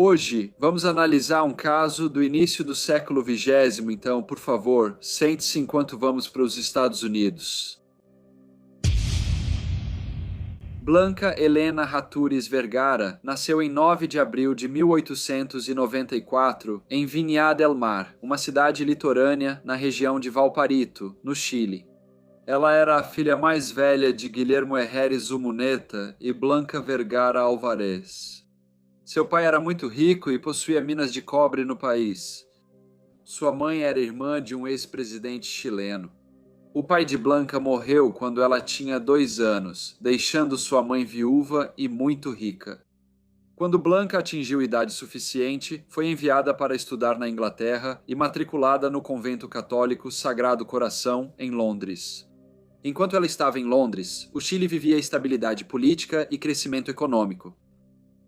Hoje, vamos analisar um caso do início do século XX, então, por favor, sente-se enquanto vamos para os Estados Unidos. Blanca Helena Rattures Vergara nasceu em 9 de abril de 1894 em Viña del Mar, uma cidade litorânea na região de Valparito, no Chile. Ela era a filha mais velha de Guilherme Herreres Umuneta e Blanca Vergara Alvarez. Seu pai era muito rico e possuía minas de cobre no país. Sua mãe era irmã de um ex-presidente chileno. O pai de Blanca morreu quando ela tinha 2 anos, deixando sua mãe viúva e muito rica. Quando Blanca atingiu idade suficiente, foi enviada para estudar na Inglaterra e matriculada no convento católico Sagrado Coração, em Londres. Enquanto ela estava em Londres, o Chile vivia estabilidade política e crescimento econômico.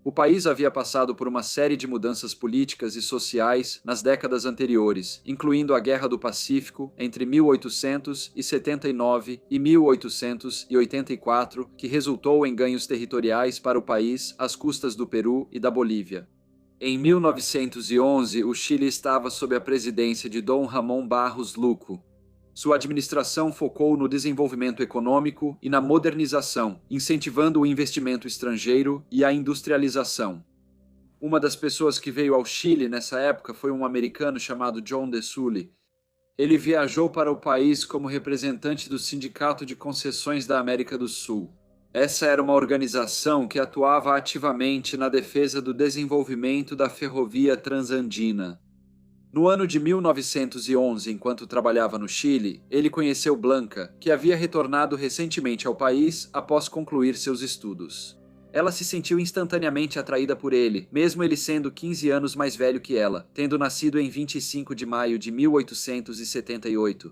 O país havia passado por uma série de mudanças políticas e sociais nas décadas anteriores, incluindo a Guerra do Pacífico entre 1879 e 1884, que resultou em ganhos territoriais para o país às custas do Peru e da Bolívia. Em 1911, o Chile estava sob a presidência de Dom Ramón Barros Luco. Sua administração focou no desenvolvimento econômico e na modernização, incentivando o investimento estrangeiro e a industrialização. Uma das pessoas que veio ao Chile nessa época foi um americano chamado John de Sully. Ele viajou para o país como representante do Sindicato de Concessões da América do Sul. Essa era uma organização que atuava ativamente na defesa do desenvolvimento da ferrovia transandina. No ano de 1911, enquanto trabalhava no Chile, ele conheceu Blanca, que havia retornado recentemente ao país após concluir seus estudos. Ela se sentiu instantaneamente atraída por ele, mesmo ele sendo 15 anos mais velho que ela, tendo nascido em 25 de maio de 1878.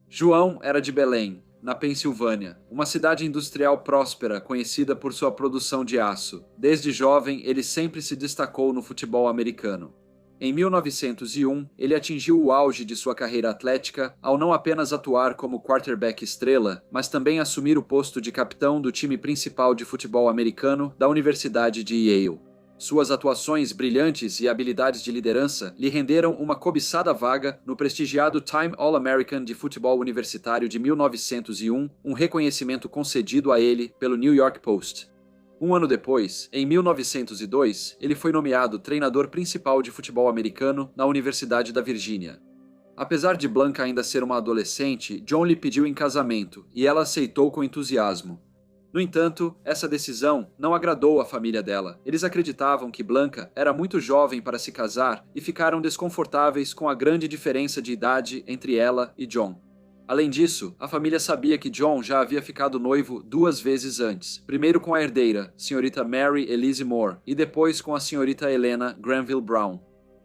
João era de Belém, na Pensilvânia, uma cidade industrial próspera conhecida por sua produção de aço. Desde jovem, ele sempre se destacou no futebol americano. Em 1901, ele atingiu o auge de sua carreira atlética ao não apenas atuar como quarterback estrela, mas também assumir o posto de capitão do time principal de futebol americano da Universidade de Yale. Suas atuações brilhantes e habilidades de liderança lhe renderam uma cobiçada vaga no prestigiado Time All-American de futebol universitário de 1901, um reconhecimento concedido a ele pelo New York Post. Um ano depois, em 1902, ele foi nomeado treinador principal de futebol americano na Universidade da Virgínia. Apesar de Blanca ainda ser uma adolescente, John lhe pediu em casamento e ela aceitou com entusiasmo. No entanto, essa decisão não agradou a família dela. Eles acreditavam que Blanca era muito jovem para se casar e ficaram desconfortáveis com a grande diferença de idade entre ela e John. Além disso, a família sabia que John já havia ficado noivo 2 vezes antes, primeiro com a herdeira, senhorita Mary Elise Moore, e depois com a senhorita Helena Granville Brown.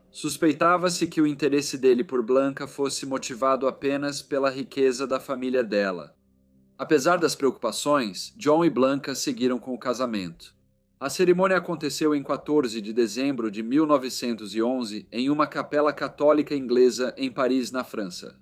Suspeitava-se que o interesse dele por Blanca fosse motivado apenas pela riqueza da família dela. Apesar das preocupações, John e Blanca seguiram com o casamento. A cerimônia aconteceu em 14 de dezembro de 1911 em uma capela católica inglesa em Paris, na França.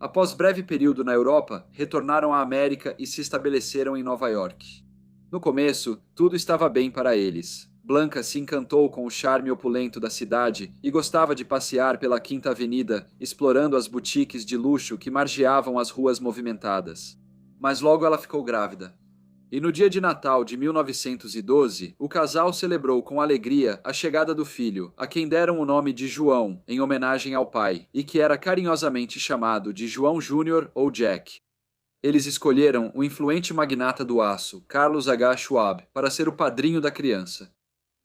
Após breve período na Europa, retornaram à América e se estabeleceram em Nova York. No começo, tudo estava bem para eles. Blanca se encantou com o charme opulento da cidade e gostava de passear pela Quinta Avenida, explorando as boutiques de luxo que margeavam as ruas movimentadas. Mas logo ela ficou grávida. E no dia de Natal de 1912, o casal celebrou com alegria a chegada do filho, a quem deram o nome de João, em homenagem ao pai, e que era carinhosamente chamado de João Júnior ou Jack. Eles escolheram o influente magnata do aço, Carlos H. Schwab, para ser o padrinho da criança.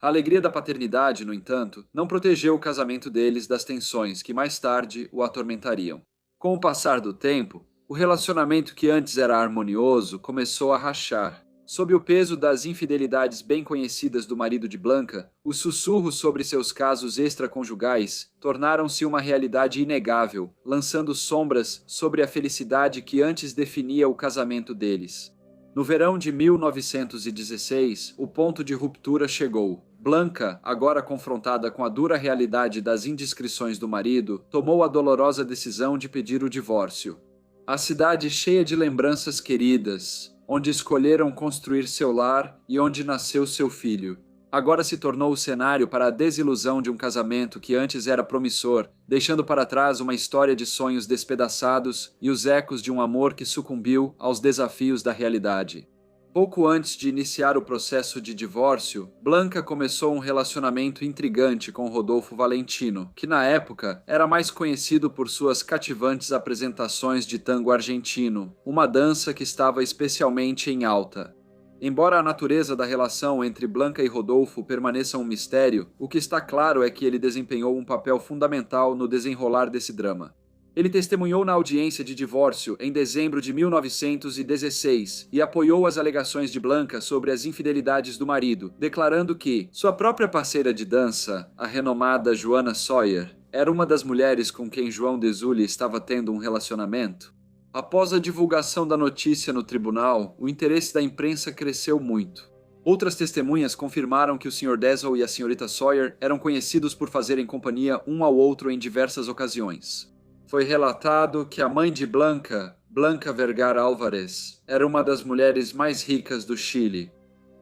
A alegria da paternidade, no entanto, não protegeu o casamento deles das tensões que mais tarde o atormentariam. Com o passar do tempo, o relacionamento que antes era harmonioso começou a rachar. Sob o peso das infidelidades bem conhecidas do marido de Blanca, os sussurros sobre seus casos extraconjugais tornaram-se uma realidade inegável, lançando sombras sobre a felicidade que antes definia o casamento deles. No verão de 1916, o ponto de ruptura chegou. Blanca, agora confrontada com a dura realidade das indiscrições do marido, tomou a dolorosa decisão de pedir o divórcio. A cidade cheia de lembranças queridas, onde escolheram construir seu lar e onde nasceu seu filho. agora se tornou o cenário para a desilusão de um casamento que antes era promissor, deixando para trás uma história de sonhos despedaçados e os ecos de um amor que sucumbiu aos desafios da realidade. Pouco antes de iniciar o processo de divórcio, Blanca começou um relacionamento intrigante com Rodolfo Valentino, que na época era mais conhecido por suas cativantes apresentações de tango argentino, uma dança que estava especialmente em alta. Embora a natureza da relação entre Blanca e Rodolfo permaneça um mistério, o que está claro é que ele desempenhou um papel fundamental no desenrolar desse drama. Ele testemunhou na audiência de divórcio em dezembro de 1916 e apoiou as alegações de Blanca sobre as infidelidades do marido, declarando que sua própria parceira de dança, a renomada Joanna Sawyer, era uma das mulheres com quem João de Sully estava tendo um relacionamento. Após a divulgação da notícia no tribunal, o interesse da imprensa cresceu muito. Outras testemunhas confirmaram que o Sr. Dessel e a Srta. Sawyer eram conhecidos por fazerem companhia um ao outro em diversas ocasiões. Foi relatado que a mãe de Blanca, Blanca Vergara Álvarez, era uma das mulheres mais ricas do Chile.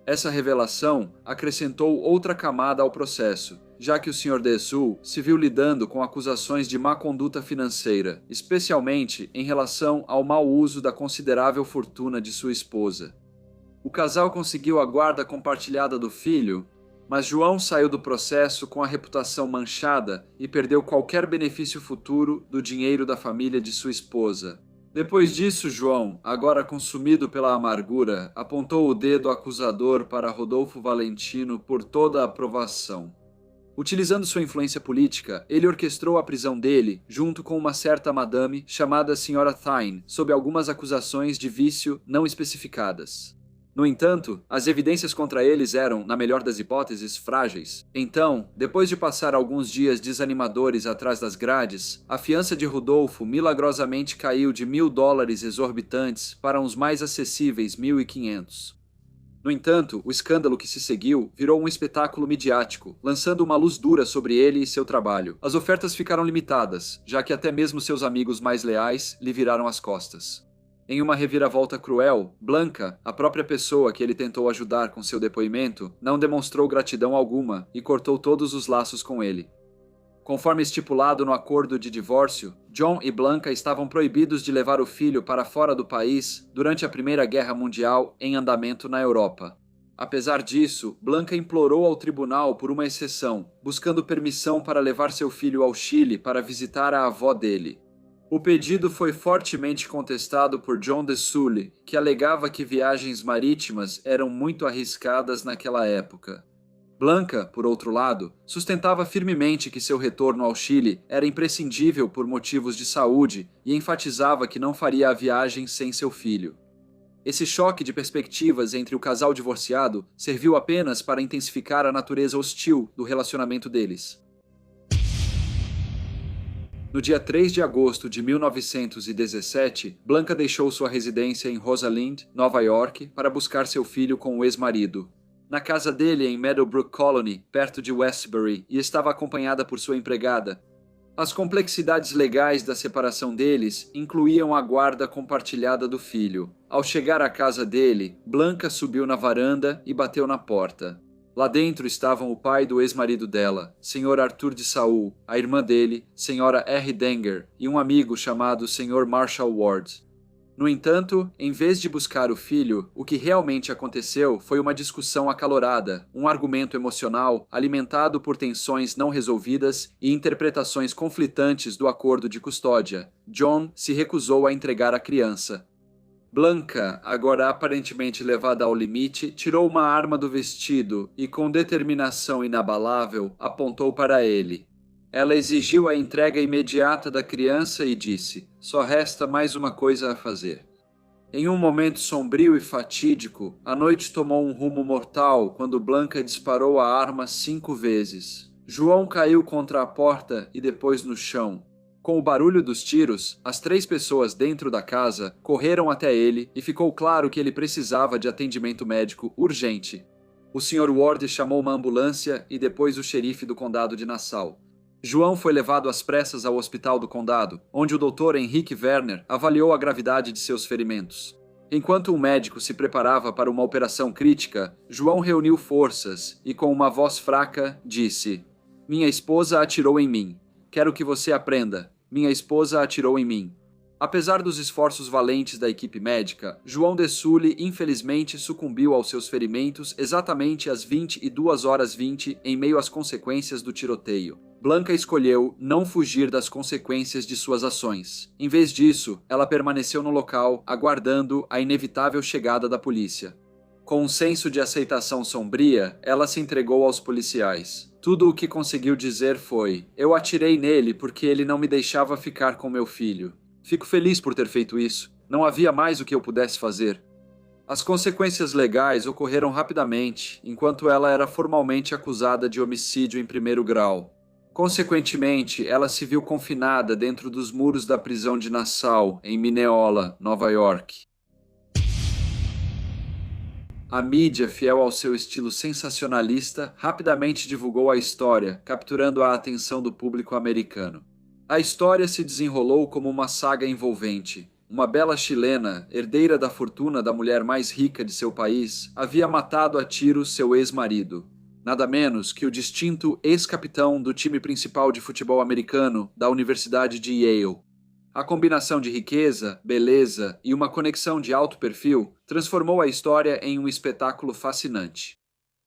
Essa revelação acrescentou outra camada ao processo, já que o Sr. Dessel se viu lidando com acusações de má conduta financeira, especialmente em relação ao mau uso da considerável fortuna de sua esposa. O casal conseguiu a guarda compartilhada do filho, mas João saiu do processo com a reputação manchada e perdeu qualquer benefício futuro do dinheiro da família de sua esposa. Depois disso, João, agora consumido pela amargura, apontou o dedo acusador para Rodolfo Valentino por toda a aprovação. Utilizando sua influência política, ele orquestrou a prisão dele, junto com uma certa madame chamada Sra. Thine, sob algumas acusações de vício não especificadas. No entanto, as evidências contra eles eram, na melhor das hipóteses, frágeis. Então, depois de passar alguns dias desanimadores atrás das grades, a fiança de Rodolfo milagrosamente caiu de $1.000 exorbitantes para uns mais acessíveis 1.500. No entanto, o escândalo que se seguiu virou um espetáculo midiático, lançando uma luz dura sobre ele e seu trabalho. As ofertas ficaram limitadas, já que até mesmo seus amigos mais leais lhe viraram as costas. Em uma reviravolta cruel, Blanca, a própria pessoa que ele tentou ajudar com seu depoimento, não demonstrou gratidão alguma e cortou todos os laços com ele. Conforme estipulado no acordo de divórcio, John e Blanca estavam proibidos de levar o filho para fora do país durante a Primeira Guerra Mundial em andamento na Europa. Apesar disso, Blanca implorou ao tribunal por uma exceção, buscando permissão para levar seu filho ao Chile para visitar a avó dele. O pedido foi fortemente contestado por John de Sully, que alegava que viagens marítimas eram muito arriscadas naquela época. Blanca, por outro lado, sustentava firmemente que seu retorno ao Chile era imprescindível por motivos de saúde e enfatizava que não faria a viagem sem seu filho. Esse choque de perspectivas entre o casal divorciado serviu apenas para intensificar a natureza hostil do relacionamento deles. No dia 3 de agosto de 1917, Blanca deixou sua residência em Rosalind, Nova York, para buscar seu filho com o ex-marido. Na casa dele em Meadowbrook Colony, perto de Westbury, e estava acompanhada por sua empregada. As complexidades legais da separação deles incluíam a guarda compartilhada do filho. Ao chegar à casa dele, Blanca subiu na varanda e bateu na porta. Lá dentro estavam o pai do ex-marido dela, Sr. Arthur de Saul, a irmã dele, Sra. R. Denger, e um amigo chamado Sr. Marshall Ward. No entanto, em vez de buscar o filho, o que realmente aconteceu foi uma discussão acalorada, um argumento emocional alimentado por tensões não resolvidas e interpretações conflitantes do acordo de custódia. John se recusou a entregar a criança. Blanca, agora aparentemente levada ao limite, tirou uma arma do vestido e, com determinação inabalável, apontou para ele. Ela exigiu a entrega imediata da criança e disse: "Só resta mais uma coisa a fazer." Em um momento sombrio e fatídico, a noite tomou um rumo mortal quando Blanca disparou a arma 5 vezes. João caiu contra a porta e depois no chão. Com o barulho dos tiros, as 3 pessoas dentro da casa correram até ele e ficou claro que ele precisava de atendimento médico urgente. O Sr. Ward chamou uma ambulância e depois o xerife do condado de Nassau. João foi levado às pressas ao hospital do condado, onde o Dr. Henrique Werner avaliou a gravidade de seus ferimentos. Enquanto um médico se preparava para uma operação crítica, João reuniu forças e, com uma voz fraca, disse: "Minha esposa atirou em mim. Quero que você aprenda. Minha esposa atirou em mim." Apesar dos esforços valentes da equipe médica, João de Sully infelizmente sucumbiu aos seus ferimentos exatamente às 22h20 em meio às consequências do tiroteio. Blanca escolheu não fugir das consequências de suas ações. Em vez disso, ela permaneceu no local, aguardando a inevitável chegada da polícia. Com um senso de aceitação sombria, ela se entregou aos policiais. Tudo o que conseguiu dizer foi: "Eu atirei nele porque ele não me deixava ficar com meu filho. Fico feliz por ter feito isso. Não havia mais o que eu pudesse fazer." As consequências legais ocorreram rapidamente, enquanto ela era formalmente acusada de homicídio em primeiro grau. Consequentemente, ela se viu confinada dentro dos muros da prisão de Nassau, em Mineola, Nova York. A mídia, fiel ao seu estilo sensacionalista, rapidamente divulgou a história, capturando a atenção do público americano. A história se desenrolou como uma saga envolvente. Uma bela chilena, herdeira da fortuna da mulher mais rica de seu país, havia matado a tiros seu ex-marido. Nada menos que o distinto ex-capitão do time principal de futebol americano da Universidade de Yale. A combinação de riqueza, beleza e uma conexão de alto perfil transformou a história em um espetáculo fascinante.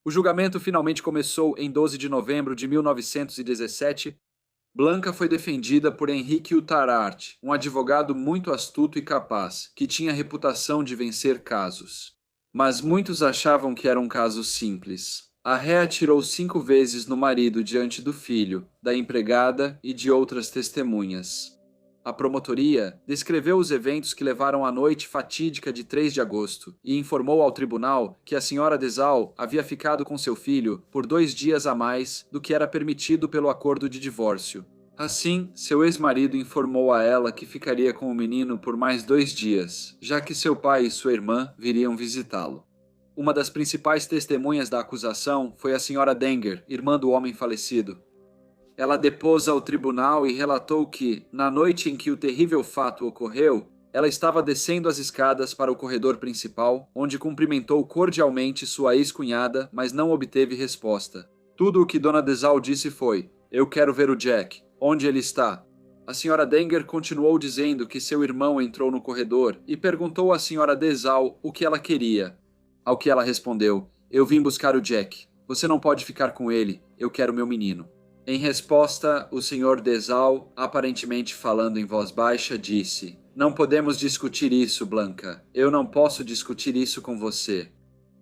O julgamento finalmente começou em 12 de novembro de 1917. Blanca foi defendida por Henrique Utarart, um advogado muito astuto e capaz, que tinha reputação de vencer casos. Mas muitos achavam que era um caso simples. A ré atirou 5 vezes no marido diante do filho, da empregada e de outras testemunhas. A promotoria descreveu os eventos que levaram à noite fatídica de 3 de agosto e informou ao tribunal que a senhora Dessau havia ficado com seu filho por 2 dias a mais do que era permitido pelo acordo de divórcio. Assim, seu ex-marido informou a ela que ficaria com o menino por mais 2 dias, já que seu pai e sua irmã viriam visitá-lo. Uma das principais testemunhas da acusação foi a senhora Denger, irmã do homem falecido. Ela depôs ao tribunal e relatou que, na noite em que o terrível fato ocorreu, ela estava descendo as escadas para o corredor principal, onde cumprimentou cordialmente sua ex-cunhada, mas não obteve resposta. Tudo o que Dona Dessau disse foi: "Eu quero ver o Jack. Onde ele está?" A senhora Denger continuou dizendo que seu irmão entrou no corredor e perguntou à senhora Dessau o que ela queria. Ao que ela respondeu: "Eu vim buscar o Jack. Você não pode ficar com ele. Eu quero meu menino." Em resposta, o Sr. Dessau, aparentemente falando em voz baixa, disse: "Não podemos discutir isso, Blanca. Eu não posso discutir isso com você."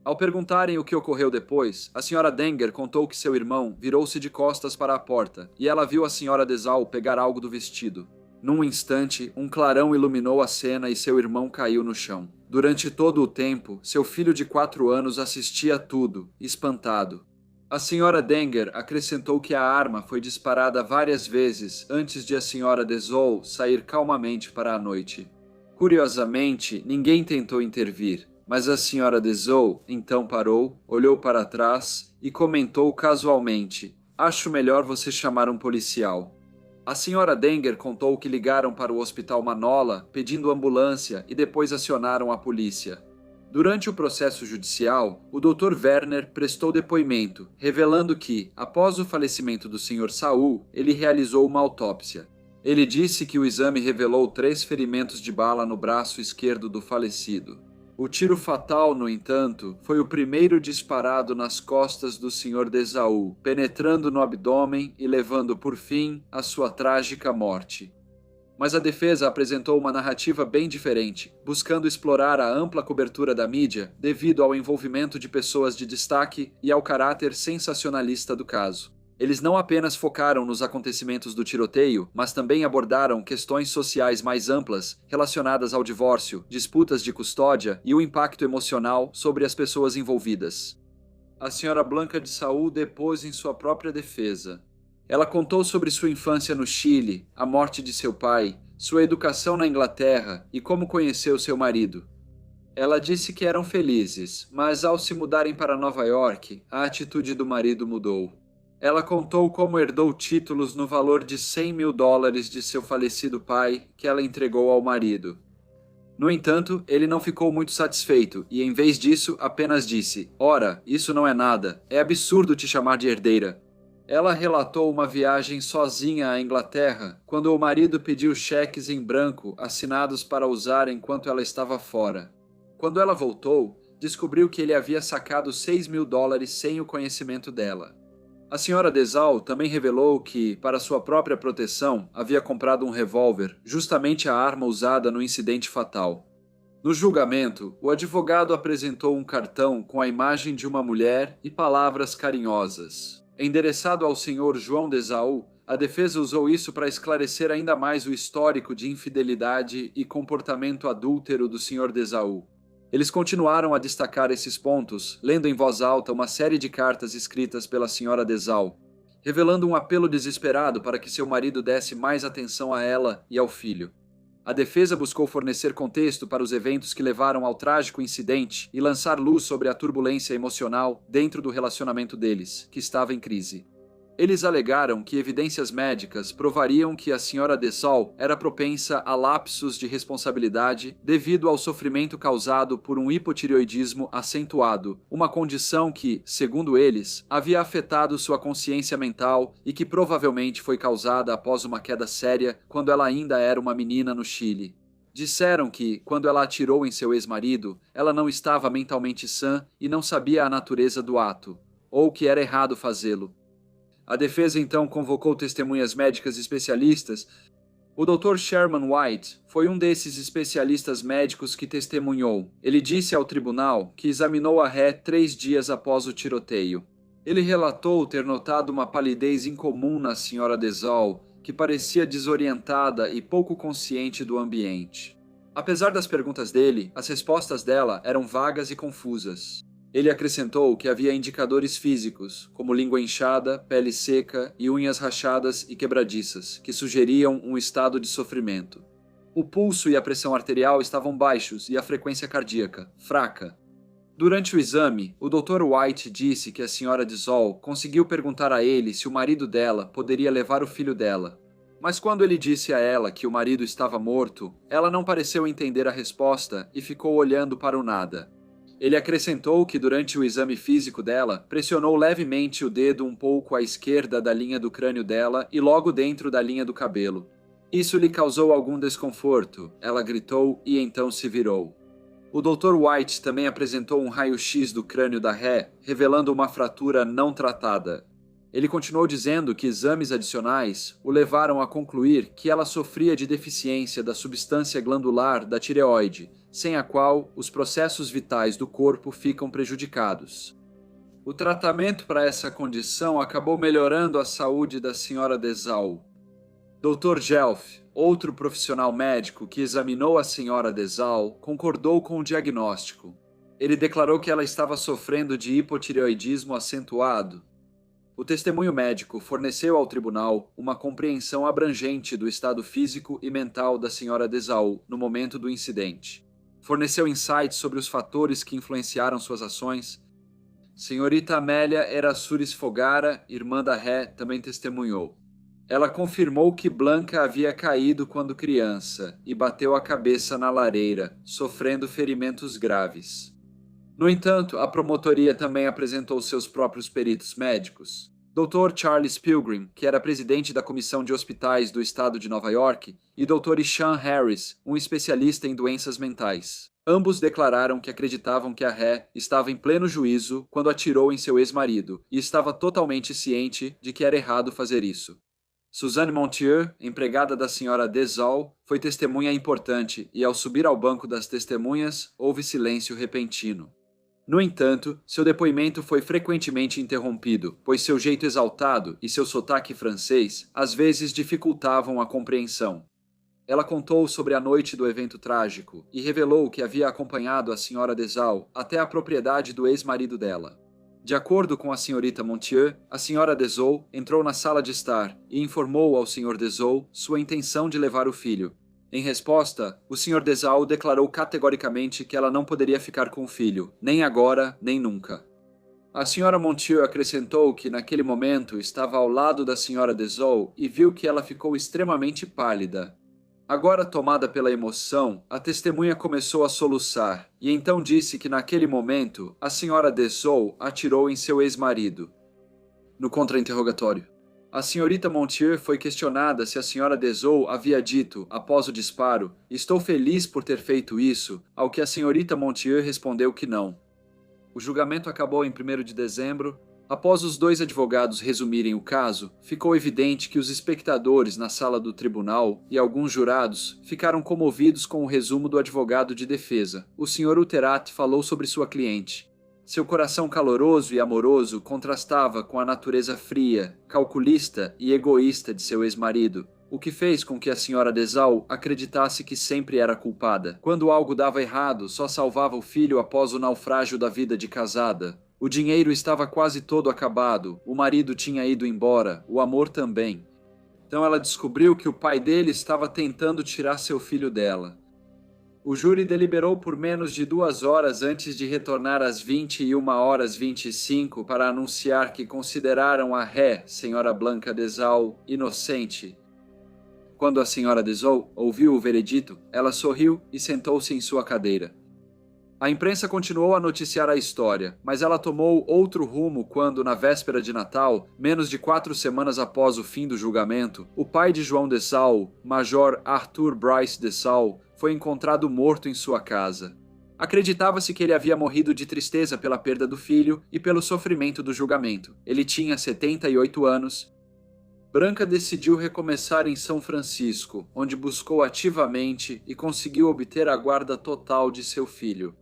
Ao perguntarem o que ocorreu depois, a Sra. Denger contou que seu irmão virou-se de costas para a porta e ela viu a Sra. Dessau pegar algo do vestido. Num instante, um clarão iluminou a cena e seu irmão caiu no chão. Durante todo o tempo, seu filho de 4 anos assistia a tudo, espantado. A Sra. Denger acrescentou que a arma foi disparada várias vezes antes de a Sra. Dessau sair calmamente para a noite. Curiosamente, ninguém tentou intervir, mas a Sra. Dessau então parou, olhou para trás e comentou casualmente: "Acho melhor você chamar um policial." A Sra. Denger contou que ligaram para o Hospital Manola pedindo ambulância e depois acionaram a polícia. Durante o processo judicial, o Dr. Werner prestou depoimento, revelando que, após o falecimento do Sr. Saul, ele realizou uma autópsia. Ele disse que o exame revelou 3 ferimentos de bala no braço esquerdo do falecido. O tiro fatal, no entanto, foi o primeiro disparado nas costas do Sr. Dessau, penetrando no abdômen e levando, por fim, à sua trágica morte. Mas a defesa apresentou uma narrativa bem diferente, buscando explorar a ampla cobertura da mídia devido ao envolvimento de pessoas de destaque e ao caráter sensacionalista do caso. Eles não apenas focaram nos acontecimentos do tiroteio, mas também abordaram questões sociais mais amplas relacionadas ao divórcio, disputas de custódia e o impacto emocional sobre as pessoas envolvidas. A Sra. Blanca Dessau depôs em sua própria defesa. Ela contou sobre sua infância no Chile, a morte de seu pai, sua educação na Inglaterra e como conheceu seu marido. Ela disse que eram felizes, mas ao se mudarem para Nova York, a atitude do marido mudou. Ela contou como herdou títulos no valor de $100 mil de seu falecido pai que ela entregou ao marido. No entanto, ele não ficou muito satisfeito e, em vez disso, apenas disse: "Ora, isso não é nada. É absurdo te chamar de herdeira." Ela relatou uma viagem sozinha à Inglaterra, quando o marido pediu cheques em branco assinados para usar enquanto ela estava fora. Quando ela voltou, descobriu que ele havia sacado $6.000 sem o conhecimento dela. A senhora Dessau também revelou que, para sua própria proteção, havia comprado um revólver, justamente a arma usada no incidente fatal. No julgamento, o advogado apresentou um cartão com a imagem de uma mulher e palavras carinhosas. Endereçado ao senhor João Dessau, a defesa usou isso para esclarecer ainda mais o histórico de infidelidade e comportamento adúltero do senhor Dessau. Eles continuaram a destacar esses pontos, lendo em voz alta uma série de cartas escritas pela senhora Dessau, revelando um apelo desesperado para que seu marido desse mais atenção a ela e ao filho. A defesa buscou fornecer contexto para os eventos que levaram ao trágico incidente e lançar luz sobre a turbulência emocional dentro do relacionamento deles, que estava em crise. Eles alegaram que evidências médicas provariam que a senhora Dessau era propensa a lapsos de responsabilidade devido ao sofrimento causado por um hipotireoidismo acentuado, uma condição que, segundo eles, havia afetado sua consciência mental e que provavelmente foi causada após uma queda séria quando ela ainda era uma menina no Chile. Disseram que, quando ela atirou em seu ex-marido, ela não estava mentalmente sã e não sabia a natureza do ato, ou que era errado fazê-lo. A defesa então convocou testemunhas médicas especialistas. O Dr. Sherman White foi um desses especialistas médicos que testemunhou. Ele disse ao tribunal que examinou a ré 3 dias após o tiroteio. Ele relatou ter notado uma palidez incomum na senhora Dessau, que parecia desorientada e pouco consciente do ambiente. Apesar das perguntas dele, as respostas dela eram vagas e confusas. Ele acrescentou que havia indicadores físicos, como língua inchada, pele seca e unhas rachadas e quebradiças, que sugeriam um estado de sofrimento. O pulso e a pressão arterial estavam baixos e a frequência cardíaca, fraca. Durante o exame, o Dr. White disse que a senhora Dessau conseguiu perguntar a ele se o marido dela poderia levar o filho dela. Mas quando ele disse a ela que o marido estava morto, ela não pareceu entender a resposta e ficou olhando para o nada. Ele acrescentou que durante o exame físico dela, pressionou levemente o dedo um pouco à esquerda da linha do crânio dela e logo dentro da linha do cabelo. Isso lhe causou algum desconforto, ela gritou e então se virou. O Dr. White também apresentou um raio-x do crânio da ré, revelando uma fratura não tratada. Ele continuou dizendo que exames adicionais o levaram a concluir que ela sofria de deficiência da substância glandular da tireoide, sem a qual os processos vitais do corpo ficam prejudicados. O tratamento para essa condição acabou melhorando a saúde da senhora Dessau. Dr. Gelf, outro profissional médico que examinou a senhora Dessau, concordou com o diagnóstico. Ele declarou que ela estava sofrendo de hipotireoidismo acentuado. O testemunho médico forneceu ao tribunal uma compreensão abrangente do estado físico e mental da senhora Dessau no momento do incidente. Forneceu insights sobre os fatores que influenciaram suas ações. Senhorita Amélia Erasures Fogara, irmã da ré, também testemunhou. Ela confirmou que Blanca havia caído quando criança e bateu a cabeça na lareira, sofrendo ferimentos graves. No entanto, a promotoria também apresentou seus próprios peritos médicos. Dr. Charles Pilgrim, que era presidente da Comissão de Hospitais do Estado de Nova York, e Dr. Ishan Harris, um especialista em doenças mentais. Ambos declararam que acreditavam que a ré estava em pleno juízo quando atirou em seu ex-marido e estava totalmente ciente de que era errado fazer isso. Suzanne Montieu, empregada da senhora Dessau, foi testemunha importante e, ao subir ao banco das testemunhas, houve silêncio repentino. No entanto, seu depoimento foi frequentemente interrompido, pois seu jeito exaltado e seu sotaque francês às vezes dificultavam a compreensão. Ela contou sobre a noite do evento trágico e revelou que havia acompanhado a senhora Dessau até a propriedade do ex-marido dela. De acordo com a senhorita Montieu, a senhora Dessau entrou na sala de estar e informou ao senhor Dessau sua intenção de levar o filho. Em resposta, o Sr. Dessau declarou categoricamente que ela não poderia ficar com o filho, nem agora, nem nunca. A Sra. Montieu acrescentou que naquele momento estava ao lado da Sra. Dessau e viu que ela ficou extremamente pálida. Agora tomada pela emoção, a testemunha começou a soluçar, e então disse que naquele momento a senhora Dessau atirou em seu ex-marido. No contra-interrogatório, a senhorita Montier foi questionada se a senhora Dessau havia dito, após o disparo, "Estou feliz por ter feito isso", ao que a senhorita Montier respondeu que não. O julgamento acabou em 1º de dezembro. Após os dois advogados resumirem o caso, ficou evidente que os espectadores na sala do tribunal e alguns jurados ficaram comovidos com o resumo do advogado de defesa. O Sr. Uterati falou sobre sua cliente. Seu coração caloroso e amoroso contrastava com a natureza fria, calculista e egoísta de seu ex-marido, o que fez com que a Sra. Dessau acreditasse que sempre era culpada. Quando algo dava errado, só salvava o filho após o naufrágio da vida de casada. O dinheiro estava quase todo acabado, o marido tinha ido embora, o amor também. Então ela descobriu que o pai dele estava tentando tirar seu filho dela. O júri deliberou por menos de 2 horas antes de retornar às 21h25 para anunciar que consideraram a ré, Sra. Blanca Dessau, inocente. Quando a Sra. Dessau ouviu o veredito, ela sorriu e sentou-se em sua cadeira. A imprensa continuou a noticiar a história, mas ela tomou outro rumo quando, na véspera de Natal, menos de 4 semanas após o fim do julgamento, o pai de João Dessau, Major Arthur Bryce Dessau, foi encontrado morto em sua casa. Acreditava-se que ele havia morrido de tristeza pela perda do filho e pelo sofrimento do julgamento. Ele tinha 78 anos. Branca decidiu recomeçar em São Francisco, onde buscou ativamente e conseguiu obter a guarda total de seu filho.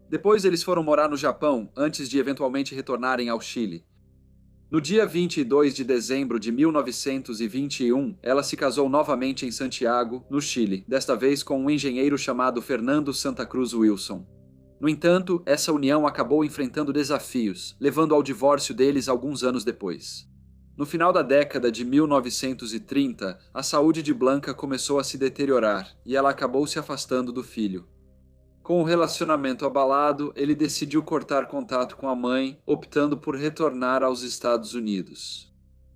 Depois eles foram morar no Japão, antes de eventualmente retornarem ao Chile. No dia 22 de dezembro de 1921, ela se casou novamente em Santiago, no Chile, desta vez com um engenheiro chamado Fernando Santa Cruz Wilson. No entanto, essa união acabou enfrentando desafios, levando ao divórcio deles alguns anos depois. No final da década de 1930, a saúde de Blanca começou a se deteriorar e ela acabou se afastando do filho. Com o relacionamento abalado, ele decidiu cortar contato com a mãe, optando por retornar aos Estados Unidos.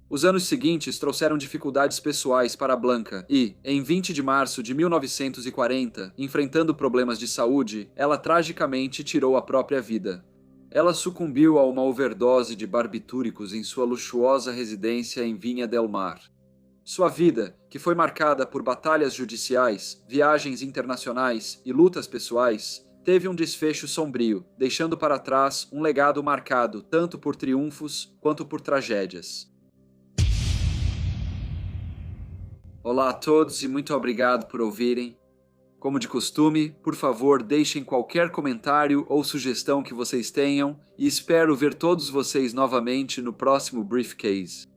Os anos seguintes trouxeram dificuldades pessoais para Blanca e, em 20 de março de 1940, enfrentando problemas de saúde, ela tragicamente tirou a própria vida. Ela sucumbiu a uma overdose de barbitúricos em sua luxuosa residência em Viña del Mar. Sua vida, que foi marcada por batalhas judiciais, viagens internacionais e lutas pessoais, teve um desfecho sombrio, deixando para trás um legado marcado tanto por triunfos quanto por tragédias. Olá a todos e muito obrigado por ouvirem. Como de costume, por favor, deixem qualquer comentário ou sugestão que vocês tenham e espero ver todos vocês novamente no próximo Briefcase.